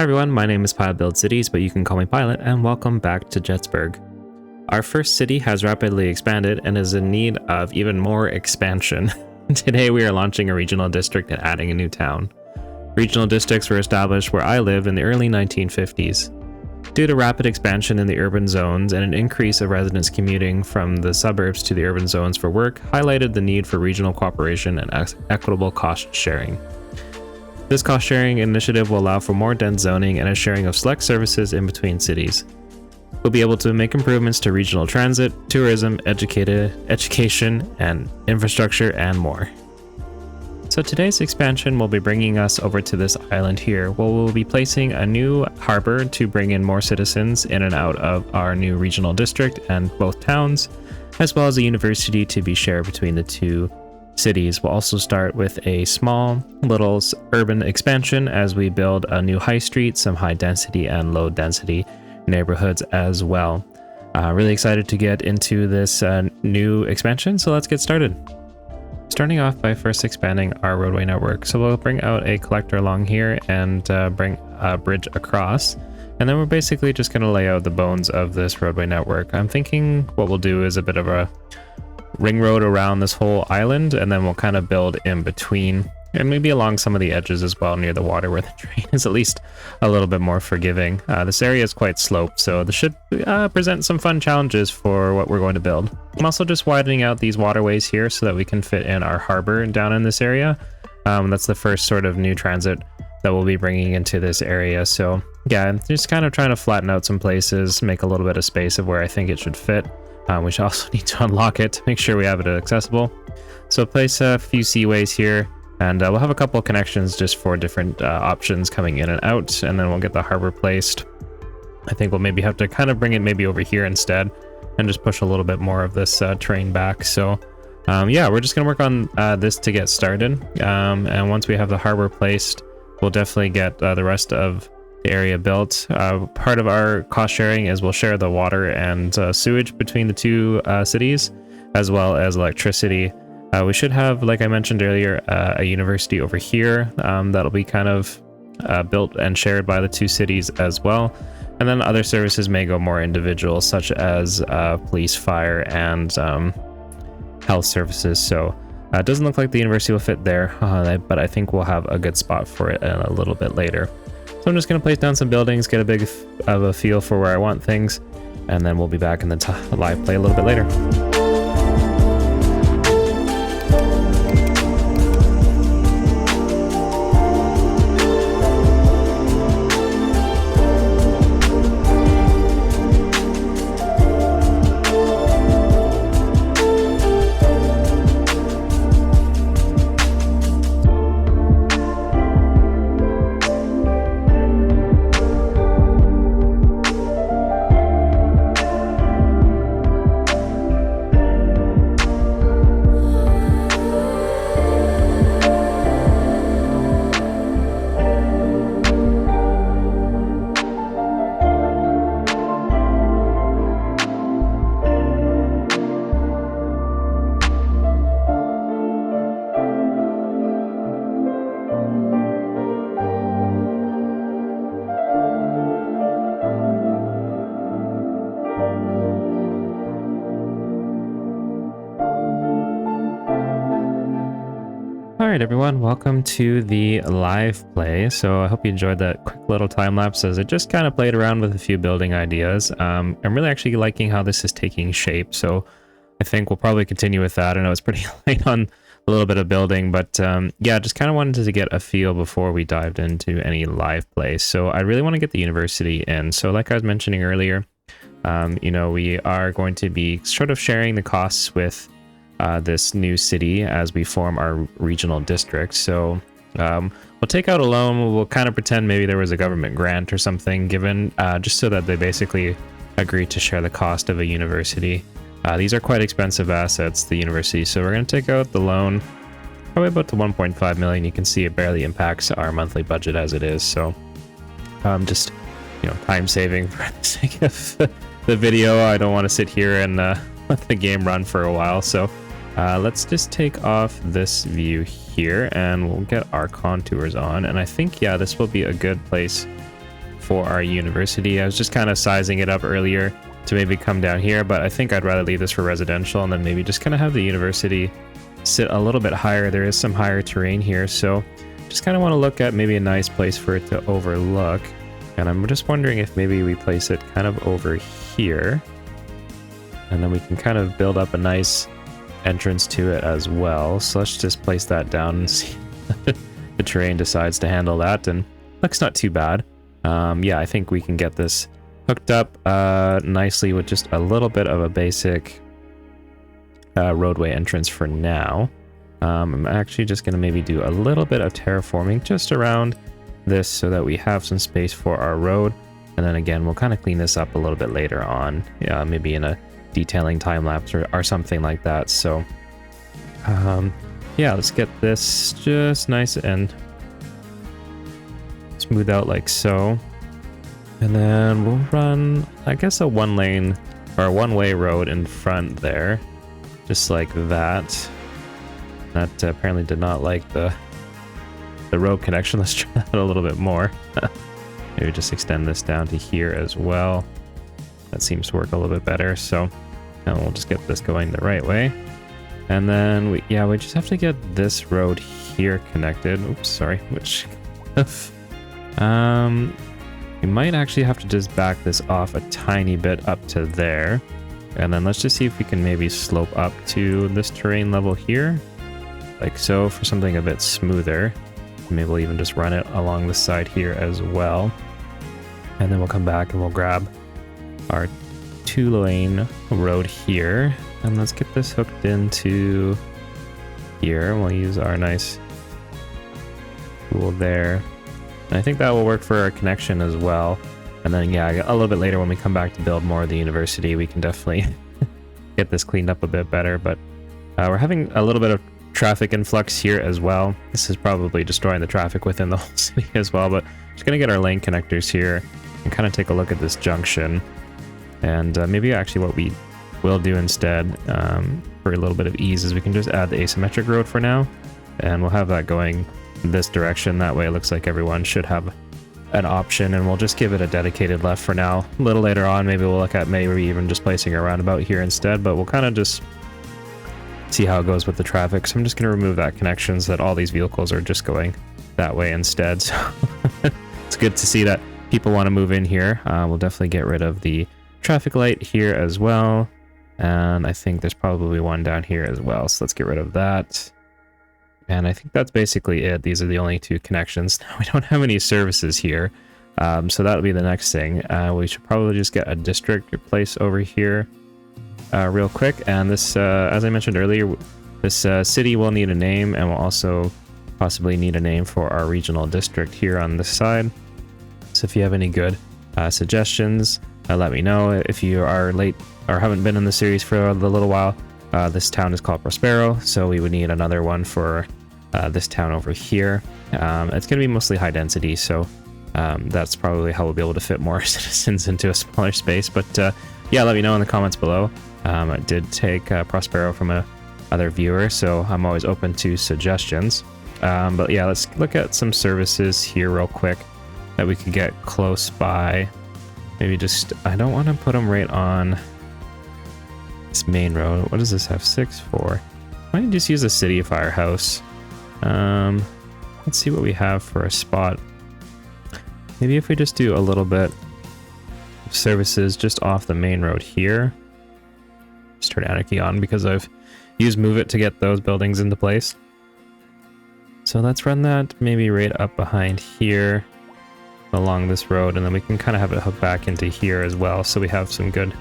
everyone, my name is Pilot Build Cities, but you can call me Pilot, and welcome back to Jetzburg. Our first city has rapidly expanded and is in need of even more expansion. Today we are launching a regional district and adding a new town. Regional districts were established where I live in the early 1950s. Due to rapid expansion in the urban zones and an increase of residents commuting from the suburbs to the urban zones for work, highlighted the need for regional cooperation and equitable cost sharing. This cost-sharing initiative will allow for more dense zoning and a sharing of select services in between cities. We'll be able to make improvements to regional transit, tourism, education, and infrastructure, and more. So today's expansion will be bringing us over to this island here, where we'll be placing a new harbor to bring in more citizens in and out of our new regional district and both towns, as well as a university to be shared between the two cities. Will also start with a small little urban expansion as we build a new high street, some high density and low density neighborhoods as well. Really excited to get into this new expansion, so let's get started. Starting off by first expanding our roadway network. So we'll bring out a collector along here and bring a bridge across. And then we're basically just going to lay out the bones of this roadway network. I'm thinking what we'll do is a bit of a ring road around this whole island, and then we'll kind of build in between and maybe along some of the edges as well near the water where the terrain is at least a little bit more forgiving. This area is quite sloped, so this should present some fun challenges for what we're going to build. I'm also just widening out these waterways here so that we can fit in our harbor down in this area. That's the first sort of new transit that we'll be bringing into this area. So yeah, I'm just kind of trying to flatten out some places, make a little bit of space of where I think it should fit. We should also need to unlock it to make sure we have it accessible. So place a few seaways here, and we'll have a couple of connections just for different options coming in and out, and then we'll get the harbor placed. I think we'll maybe have to kind of bring it maybe over here instead and just push a little bit more of this terrain back. So yeah, we're just gonna work on this to get started, and once we have the harbor placed, we'll definitely get the rest of the area built. Part of our cost sharing is we'll share the water and sewage between the two cities, as well as electricity. We should have, like I mentioned earlier, a university over here that'll be kind of built and shared by the two cities as well. And then other services may go more individual, such as police, fire, and health services. So it doesn't look like the university will fit there, but I think we'll have a good spot for it a little bit later. So I'm just going to place down some buildings, get a big of a feel for where I want things, and then we'll be back in the live play a little bit later. Alright everyone, welcome to the live play. So I hope you enjoyed that quick little time lapse as it just kind of played around with a few building ideas. I'm really actually liking how this is taking shape, so I think we'll probably continue with that. I know it's pretty light on a little bit of building, but yeah, just kind of wanted to get a feel before we dived into any live play. So I really want to get the university in. So like I was mentioning earlier, you know, we are going to be sort of sharing the costs with this new city as we form our regional district. So we'll take out a loan. We'll kind of pretend maybe there was a government grant or something given, just so that they basically agree to share the cost of a university. These are quite expensive assets, the university, so we're going to take out the loan, probably about the 1.5 million. You can see it barely impacts our monthly budget as it is. So just, you know, time saving for the sake of the video. I don't want to sit here and let the game run for a while. So let's just take off this view here and we'll get our contours on. And I think, yeah, this will be a good place for our university. I was just kind of sizing it up earlier to maybe come down here, but I think I'd rather leave this for residential and then maybe just kind of have the university sit a little bit higher. There is some higher terrain here, so just kind of want to look at maybe a nice place for it to overlook. And I'm just wondering if maybe we place it kind of over here, and then we can kind of build up a nice entrance to it as well. So let's just place that down and see if the terrain decides to handle that, and looks not too bad. Yeah, I think we can get this hooked up nicely with just a little bit of a basic roadway entrance for now. I'm actually just going to maybe do a little bit of terraforming just around this so that we have some space for our road. And then again, we'll kind of clean this up a little bit later on, maybe in a detailing time lapse or something like that. So yeah, let's get this just nice and smooth out like so. And then we'll run, I guess, a one-lane or a one-way road in front there, just like that. That apparently did not like the road connection. Let's try that a little bit more. Maybe just extend this down to here as well. That seems to work a little bit better. So now we'll just get this going the right way. And then we just have to get this road here connected. Oops, sorry. Which we might actually have to just back this off a tiny bit up to there. And then let's just see if we can maybe slope up to this terrain level here, like so, for something a bit smoother. Maybe we'll even just run it along the side here as well. And then we'll come back and we'll grab our 2-lane road here. And let's get this hooked into here. We'll use our nice tool there. And I think that will work for our connection as well. And then, yeah, a little bit later when we come back to build more of the university, we can definitely get this cleaned up a bit better. But we're having a little bit of traffic influx here as well. This is probably destroying the traffic within the whole city as well. But just going to get our lane connectors here and kind of take a look at this junction. And maybe actually what we will do instead, for a little bit of ease, is we can just add the asymmetric road for now. And we'll have that going this direction. That way it looks like everyone should have an option, and we'll just give it a dedicated left for now. A little later on, maybe we'll look at maybe even just placing a roundabout here instead, but we'll kind of just see how it goes with the traffic. So I'm just going to remove that connection so that all these vehicles are just going that way instead. So it's good to see that people want to move in here. We'll definitely get rid of the traffic light here as well. And I think there's probably one down here as well. So let's get rid of that. And I think that's basically it. These are the only two connections. Now, we don't have any services here. So that'll be the next thing. We should probably just get a district place over here real quick. And this, as I mentioned earlier, this city will need a name, and we'll also possibly need a name for our regional district here on this side. So if you have any good suggestions, let me know. If you are late or haven't been in the series for a little while, this town is called Prospero, so we would need another one for this town over here. It's going to be mostly high density, so that's probably how we'll be able to fit more citizens into a smaller space. But yeah, let me know in the comments below. I did take Prospero from a other viewer, so I'm always open to suggestions. But yeah, let's look at some services here real quick that we could get close by. Maybe just, I don't want to put them right on this main road. What does this have 6 for? Why don't you just use a city firehouse? Let's see what we have for a spot. Maybe if we just do a little bit of services just off the main road here. Just turn anarchy on because I've used move it to get those buildings into place. So let's run that maybe right up behind here along this road, and then we can kind of have it hook back into here as well, so we have some good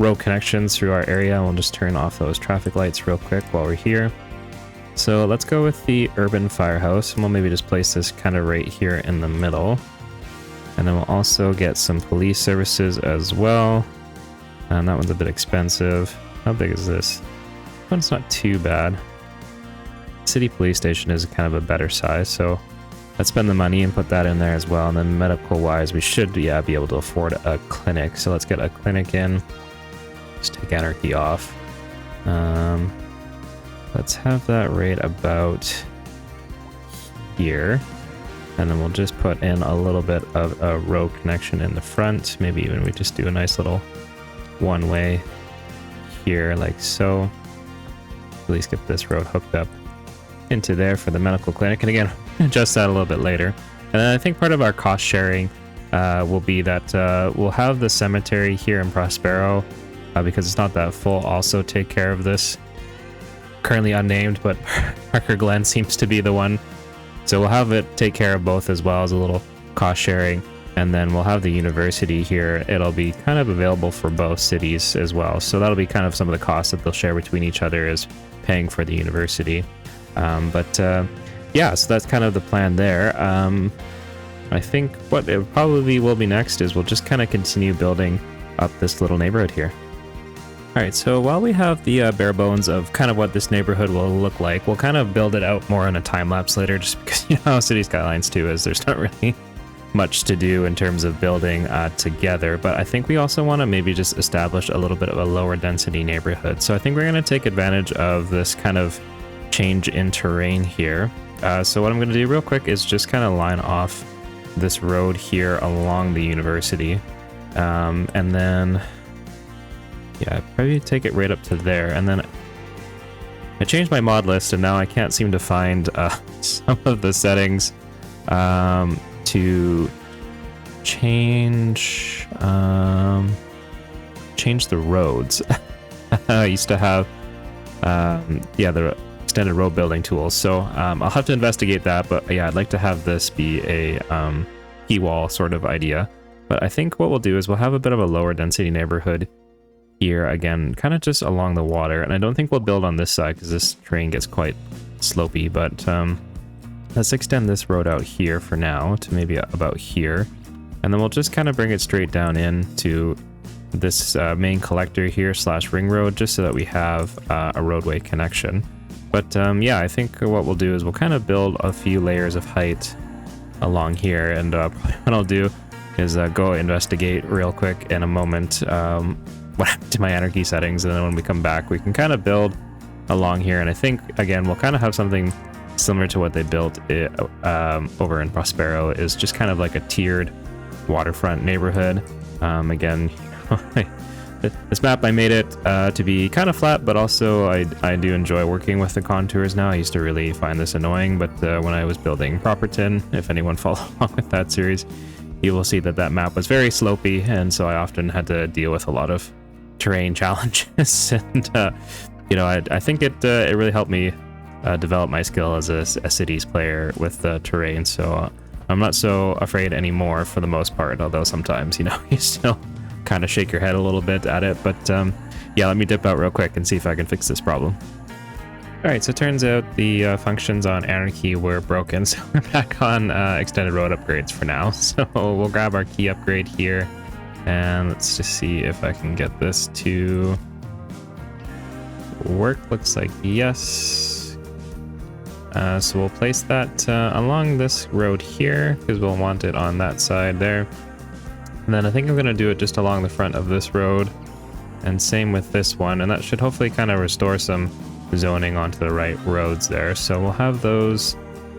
road connections through our area. We'll just turn off those traffic lights real quick while we're here. So let's go with the urban firehouse, and we'll maybe just place this kind of right here in the middle. And then we'll also get some police services as well. And that one's a bit expensive. How big is this? This one's not too bad. City police station is kind of a better size, so let's spend the money and put that in there as well. And then medical wise, we should be able to afford a clinic. So let's get a clinic in. Just take anarchy off. Let's have that right about here. And then we'll just put in a little bit of a road connection in the front. Maybe even we just do a nice little one-way here, like so. At least get this road hooked up into there for the medical clinic. And again, adjust that a little bit later. And then I think part of our cost sharing will be that we'll have the cemetery here in Prospero, because it's not that full, also take care of this. Currently unnamed, but Parker Glen seems to be the one. So we'll have it take care of both as well as a little cost sharing. And then we'll have the university here. It'll be kind of available for both cities as well. So that'll be kind of some of the costs that they'll share between each other is paying for the university. Yeah, so that's kind of the plan there. I think what it probably will be next is we'll just kind of continue building up this little neighborhood here. All right, so while we have the bare bones of kind of what this neighborhood will look like, we'll kind of build it out more in a time lapse later, just because you know how City Skylines 2 is. There's not really much to do in terms of building together, but I think we also want to maybe just establish a little bit of a lower density neighborhood. So I think we're going to take advantage of this kind of change in terrain here. So what I'm going to do real quick is just kind of line off this road here along the university, and then yeah, probably take it right up to there. And then I changed my mod list, and now I can't seem to find some of the settings to change the roads. I used to have yeah, the extended road building tools, so I'll have to investigate that. But yeah, I'd like to have this be a key wall sort of idea. But I think what we'll do is we'll have a bit of a lower density neighborhood here, again, kind of just along the water. And I don't think we'll build on this side because this terrain gets quite slopey, but let's extend this road out here for now to maybe about here. And then we'll just kind of bring it straight down into this main collector here / ring road, just so that we have a roadway connection. But yeah, I think what we'll do is we'll kind of build a few layers of height along here. And probably what I'll do is go investigate real quick in a moment what happened to my anarchy settings, and then when we come back we can kind of build along here. And I think again we'll kind of have something similar to what they built over in Prospero, is just kind of like a tiered waterfront neighborhood. Again, this map, I made it to be kind of flat, but also I do enjoy working with the contours now. I used to really find this annoying, but when I was building Properton, if anyone followed along with that series, you will see that that map was very slopey, and so I often had to deal with a lot of terrain challenges. And you know, I think it really helped me develop my skill as a cities player with the terrain. So I'm not so afraid anymore for the most part, although sometimes, you know, you still kind of shake your head a little bit at it. But yeah, let me dip out real quick and see if I can fix this problem. All right, so it turns out the functions on Anarchy were broken, so we're back on extended road upgrades for now. So we'll grab our key upgrade here, and let's just see if I can get this to work. Looks like yes. So we'll place that along this road here, because we'll want it on that side there. And then I think I'm going to do it just along the front of this road, and same with this one, and that should hopefully kind of restore some zoning onto the right roads there. So we'll have those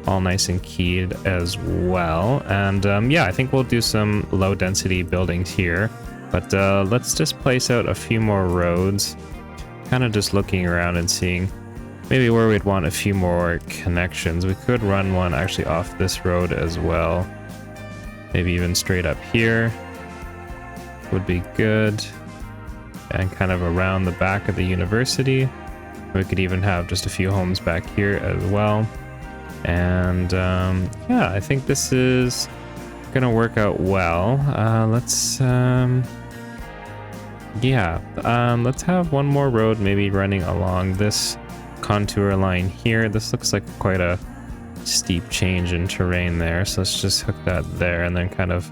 all nice and keyed as well. And yeah, I think we'll do some low density buildings here, but let's just place out a few more roads, kind of just looking around and seeing maybe where we'd want a few more connections. We could run one actually off this road as well, maybe even straight up here would be good, and kind of around the back of the university. We could even have just a few homes back here as well. And yeah, I think this is gonna work out well. Let's have one more road maybe running along this contour line here. This looks like quite a steep change in terrain there, so let's just hook that there and then kind of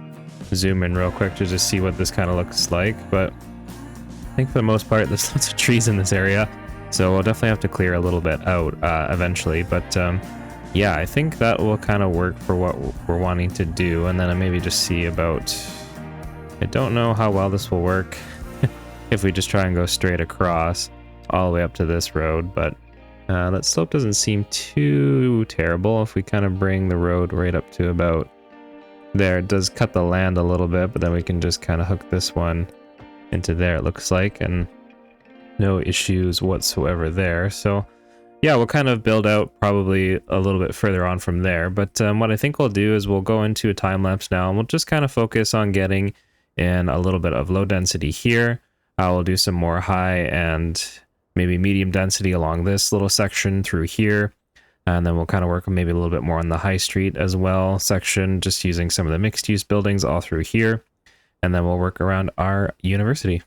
zoom in real quick to just see what this kind of looks like. But I think for the most part there's lots of trees in this area, so we'll definitely have to clear a little bit out eventually. But yeah, I think that will kind of work for what we're wanting to do. And then I maybe just see about, I don't know how well this will work if we just try and go straight across all the way up to this road, but That slope doesn't seem too terrible if we kind of bring the road right up to about there. It does cut the land a little bit, but then we can just kind of hook this one into there, it looks like, and no issues whatsoever there. So yeah, we'll kind of build out probably a little bit further on from there. But what I think we'll do is we'll go into a time lapse now, and we'll just kind of focus on getting in a little bit of low density here. We'll do some more high and maybe medium density along this little section through here. And then we'll kind of work maybe a little bit more on the high street as well section, just using some of the mixed use buildings all through here. And then we'll work around our university.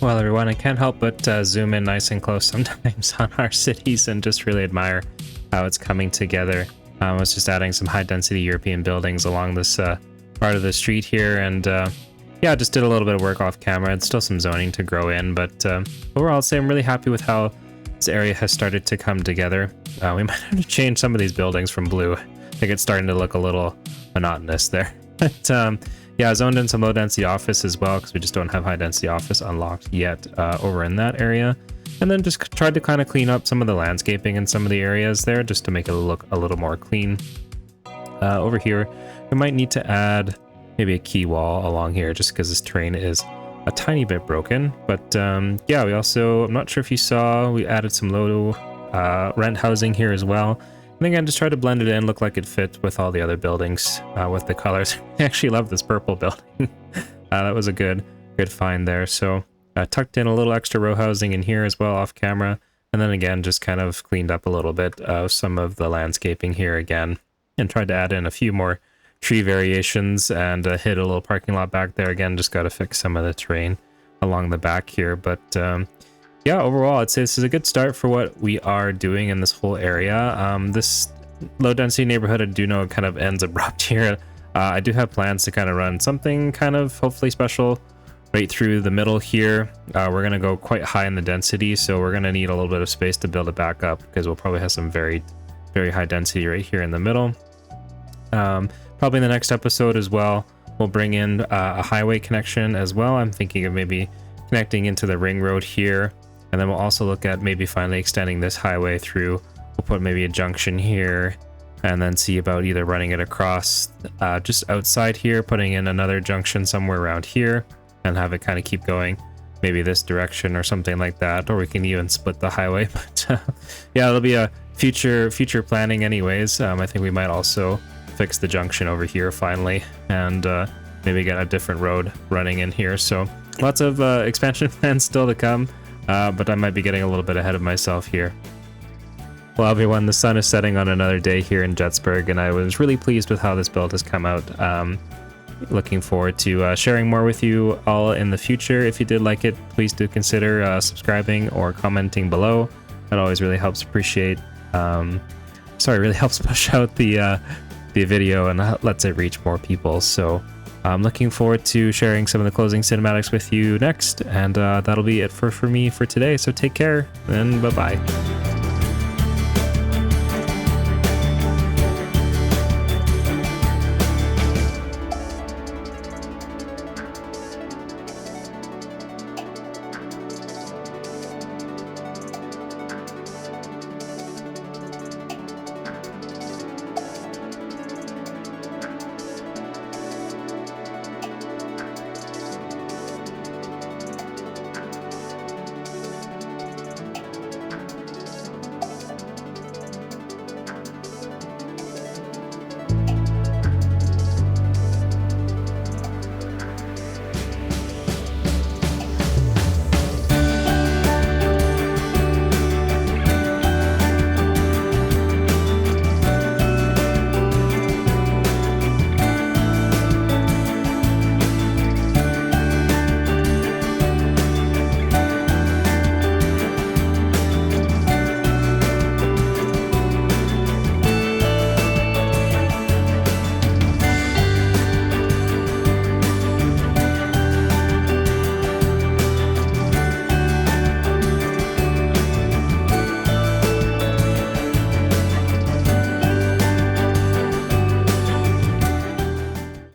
Well, everyone, I can't help but zoom in nice and close sometimes on our cities and just really admire how it's coming together. I was just adding some high-density European buildings along this part of the street here, and yeah, just did a little bit of work off camera. It's still some zoning to grow in, but overall, I'd say I'm really happy with how this area has started to come together. We might have to change some of these buildings from blue. I think it's starting to look a little monotonous there. But yeah, I zoned in some low-density office as well, because we just don't have high-density office unlocked yet over in that area. And then just tried to kind of clean up some of the landscaping in some of the areas there, just to make it look a little more clean. Over here, we might need to add maybe a key wall along here, just because this terrain is a tiny bit broken. But yeah, we also, I'm not sure if you saw, we added some low rent housing here as well. And again, just try to blend it in, look like it fits with all the other buildings with the colors. I actually love this purple building. That was a good find there. So tucked in a little extra row housing in here as well off camera. And then again, just kind of cleaned up a little bit of some of the landscaping here again. And tried to add in a few more tree variations and hit a little parking lot back there. Again, just got to fix some of the terrain along the back here. But yeah, overall, I'd say this is a good start for what we are doing in this whole area. This low-density neighborhood, I do know it kind of ends abrupt here. I do have plans to kind of run something kind of hopefully special right through the middle here. We're going to go quite high in the density, so we're going to need a little bit of space to build it back up, because we'll probably have some very high density right here in the middle. Probably in the next episode as well, we'll bring in a highway connection as well. I'm thinking of maybe connecting into the ring road here. And then we'll also look at maybe finally extending this highway through. We'll put maybe a junction here, and then see about either running it across just outside here, putting in another junction somewhere around here, and have it kind of keep going maybe this direction or something like that. Or we can even split the highway. But yeah, it'll be a future planning anyways. I think we might also fix the junction over here finally, and maybe get a different road running in here. So lots of expansion plans still to come. But I might be getting a little bit ahead of myself here. Well, everyone, the sun is setting on another day here in Jetzburg, and I was really pleased with how this build has come out. Looking forward to sharing more with you all in the future. If you did like it, please do consider subscribing or commenting below. That always really helps really helps push out the video and lets it reach more people. So I'm looking forward to sharing some of the closing cinematics with you next, and that'll be it for me for today. So take care, and bye-bye.